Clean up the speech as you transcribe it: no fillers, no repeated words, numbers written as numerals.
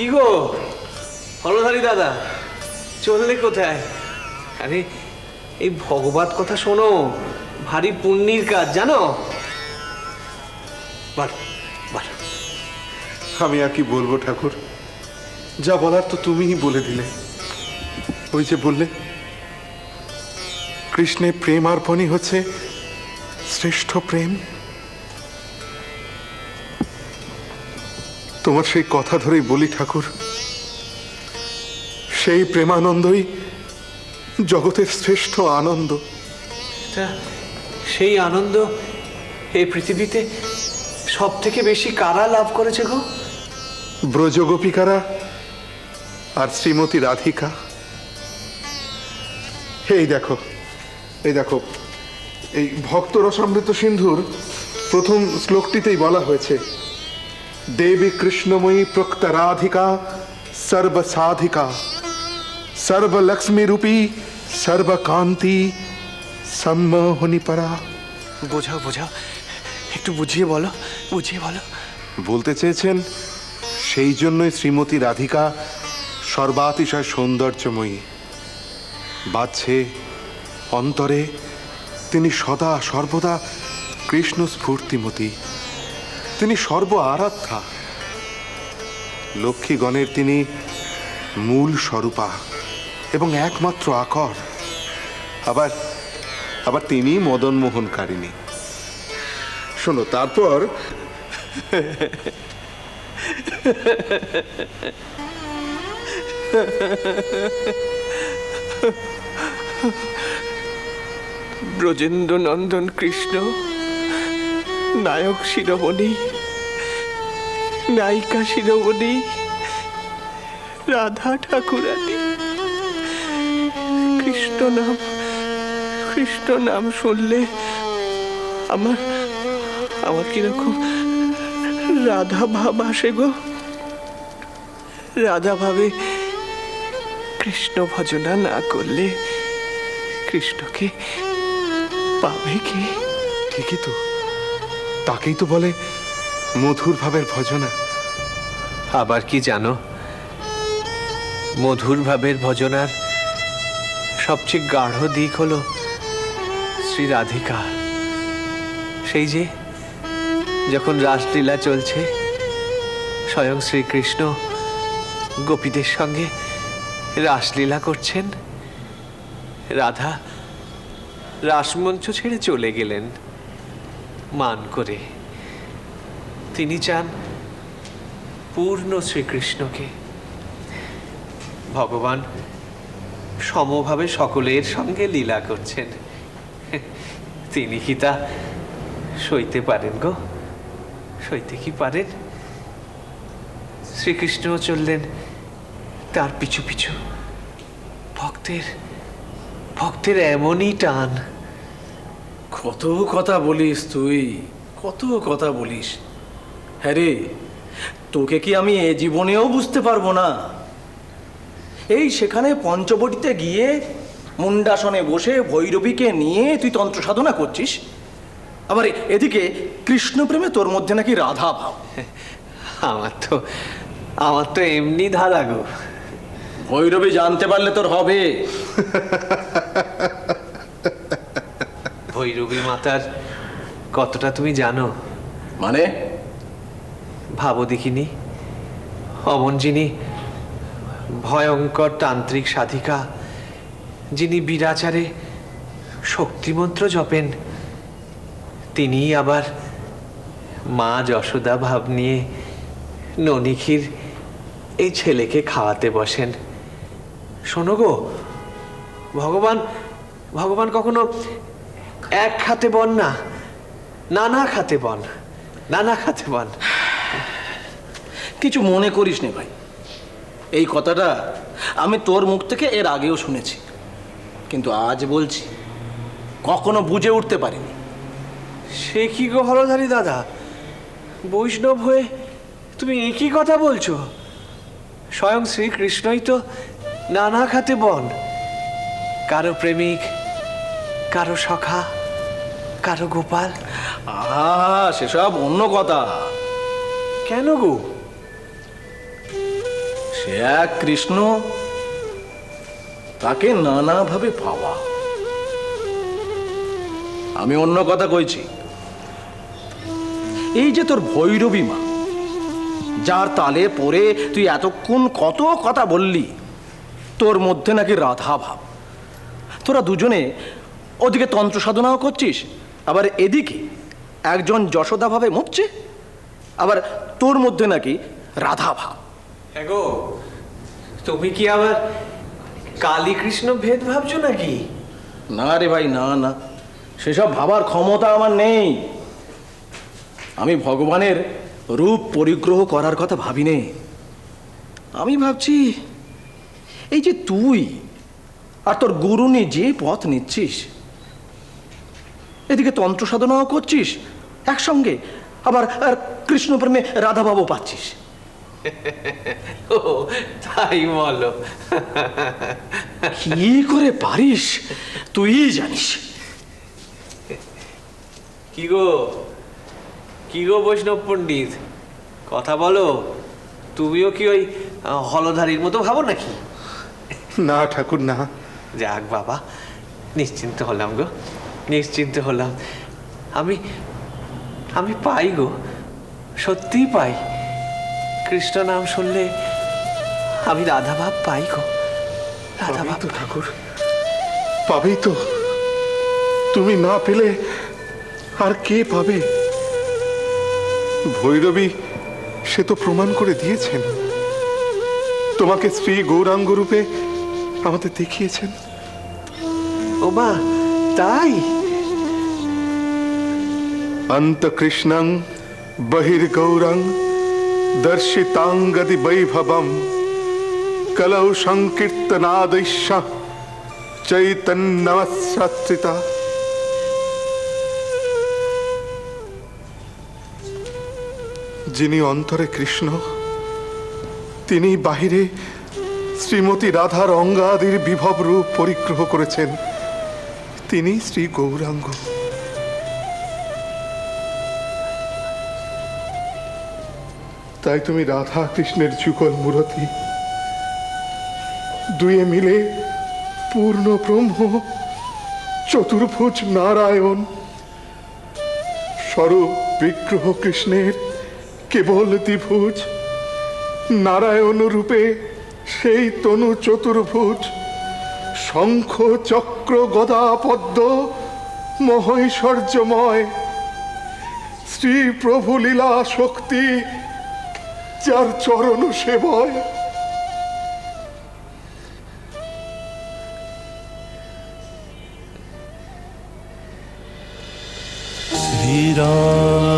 কি গো হলধারী দাদা, চললে কোথায়? আরে এই ভগবত কথা শোনো, ভারী পুণ্যির কাজ জানো। বল বল। আমি আর কি বলবো ঠাকুর, যা বলার তো তুমিই বলে দিলে। ওই যে বললে কৃষ্ণে প্রেম অর্পণই হচ্ছে শ্রেষ্ঠ প্রেম। তোমার সেই কথা ধরেই বলি ঠাকুর, সেই প্রেমানন্দই জগতের শ্রেষ্ঠ আনন্দ। তা সেই আনন্দ এই পৃথিবীতে সব থেকে বেশি কারা লাভ করেছে গো? ব্রজগোপিকারা আর শ্রীমতী রাধিকা। এই দেখো, এই দেখো, এই ভক্ত রসামৃত সিন্ধুর প্রথম শ্লোকটিতেই বলা হয়েছে, দেবী কৃষ্ণময়ী প্রক্ত রাধিকা সর্বসাধিকা সর্বলক্ষ্মী রূপী সর্বকান্তি সম্মোহনী পরা। বোঝাও বোঝাও, একটু বুঝিয়ে বলো, বুঝিয়ে বলো। বলতে চেয়েছেন সেই জন্যই শ্রীমতী রাধিকা সর্বাতিশয় সৌন্দর্যময়ী। বাহ্যে অন্তরে তিনি সদা সর্বদা কৃষ্ণ স্ফূর্তিমতী, তিনি সর্ব আরাধ্যা। লক্ষ্মীগণের তিনি মূল স্বরূপা এবং একমাত্র আকর। আবার আবার তিনি মদনমোহনকারিণী। শোনো, তারপর ব্রজেন্দ্র নন্দন কৃষ্ণ, নায়ক শিরোমণি, নায়িকা শিরোমণি রাধা ঠাকুরানী। কৃষ্ণ নাম শুনলে আমার আমার কিরকম রাধা ভাব আসে গো। রাধা ভাবে কৃষ্ণ ভজনা না করলে কৃষ্ণকে পাবে কি? ঠিকই তো, তাকেই তো বলে মধুর ভাবের ভজনা। আবার কি জানো, মধুর ভাবের ভজনার সবচেয়ে গাঢ় দিক হলো শ্রী রাধিকা। সেই যে যখন রাসলীলা চলছে, স্বয়ং শ্রীকৃষ্ণ গোপীদের সঙ্গে রাসলীলা করছেন, রাধা রাসমঞ্চ ছেড়ে চলে গেলেন মান করে। তিনি চান পূর্ণ শ্রীকৃষ্ণকে। ভগবান সমভাবে সকলের সঙ্গে লীলা করছেন, তিনি কি তা সইতে পারেন গো? সইতে কি পারেন? শ্রীকৃষ্ণ চললেন তার পিছু পিছু। ভক্তের এমনই টান। কত কথা বলিস তুই, কত কথা বলিস। হ্যাঁ রে, তোকে কি আমি এ জীবনেও বুঝতে পারবো না? এই সেখানে পঞ্চবটিতে গিয়ে মুন্ডাসনে বসে ভৈরবীকে নিয়ে তুই তন্ত্র সাধনা করছিস, আবার এদিকে কৃষ্ণ প্রেমে তোর মধ্যে নাকি রাধা ভাব। আমার তো এমনি ধারা গো। ভৈরবী জানতে পারলে তোর হবে। ভৈরবী মাতার কতটা তুমি জানো? মানে ভাবো দেখিনি, অমন যিনি ভয়ঙ্কর তান্ত্রিক সাধিকা, যিনি বিরাচারে শক্তিমন্ত্র জপেন, তিনি আবার মা যশোদা ভাব নিয়ে ননিখির এই ছেলেকে খাওয়াতে বসেন। শোনো গো, ভগবান কখনো এক খাতে বন না, নানা খাতে বন, নানা খাতে বন। কিছু মনে করিস নে ভাই, এই কথাটা আমি তোর মুখ থেকে এর আগেও শুনেছি, কিন্তু আজ বলছি কখনো বুঝে উঠতে পারিনি। সে কি গো হলধারী দাদা, বৈষ্ণব হয়ে তুমি একই কথা বলছো? স্বয়ং শ্রীকৃষ্ণই তো নানা খাতে বন, কারো প্রেমিক, কারো সখা, কারো গোপাল। সেসব অন্য কথা। কেন গো? সে এক কৃষ্ণ, তাকে নানাভাবে পাওয়া। আমি অন্য কথা কইছি, এই যে তোর ভৈরবী মা, যার তালে পড়ে তুই এতক্ষণ কত কথা বললি, তোর মধ্যে নাকি রাধা ভাব। তোরা দুজনে ওদিকে তন্ত্র সাধনাও করছিস, আবার এদিকে একজন যশোদা ভাবে মরছে, আবার তোর মধ্যে নাকি রাধা ভাব। গো, তুমি কি আবার কালী কৃষ্ণ ভেদ ভাবছো নাকি? না রে ভাই, না না, সেসব ভাবার ক্ষমতা আমার নেই। আমি ভগবানের রূপ পরিগ্রহ করার কথা ভাবি নে। আমি ভাবছি এই যে তুই আর তোর গুরুনি যে পথ নিচ্ছিস, এদিকে তন্ত্র সাধনাও করছিস একসঙ্গে, আবার আর কৃষ্ণ প্রেমে রাধাভাবও পাচ্ছিস। ও তাই বলো? কি করে পারিস তুই জানিস। কি গো, কি গো বৈষ্ণব পণ্ডিত, কথা বলো। তুমিও কি ওই হলধারীর মতো ভাবো নাকি? না ঠাকুর, না। যাক বাবা, নিশ্চিন্ত হলাম গো, নিশ্চিন্ত হলাম। আমি আমি পাই গো, সত্যিই পাই। কৃষ্ণ নাম শুনলে আমি রাধাভাব পাই গো, রাধাভাব তো ঠাকুর, পাবেই তো। তুমি না পেলে আর কে পাবে? ভৈরবী সে তো প্রমাণ করে দিয়েছেন, তোমাকে শ্রী গৌরাঙ্গ রূপে আমাদের দেখিয়েছেন। ও মা, তাই? অন্তকৃষ্ণং বহির্গৌরং দর্শিতাঙ্গদি বৈভবম কলৌ সংকীর্তনাদৈশ্য চৈতন্যমস্রচিতা। যিনি অন্তরে কৃষ্ণ, তিনি বাহিরে শ্রীমতী রাধার অঙ্গাদির বিভব রূপ পরিগ্রহ করেছেন, তিনি শ্রী গৌরাঙ্গ। তাই তুমি রাধা কৃষ্ণের যুগল মূরতি, দুয়ে মিলে পূর্ণ ব্রহ্ম, চতুর্ভুজ নারায়ণ। স্বরূপ বিগ্রহ কৃষ্ণের কেবল দ্বিভুজ, নারায়ণ রূপে সেই তনু চতুর্ভুজ। শঙ্খ চক্র গদা পদ্ম মহৈশ্বর্যময়, শ্রী প্রভু লীলা শক্তি যার চরণ সেবয়। শ্রীরাম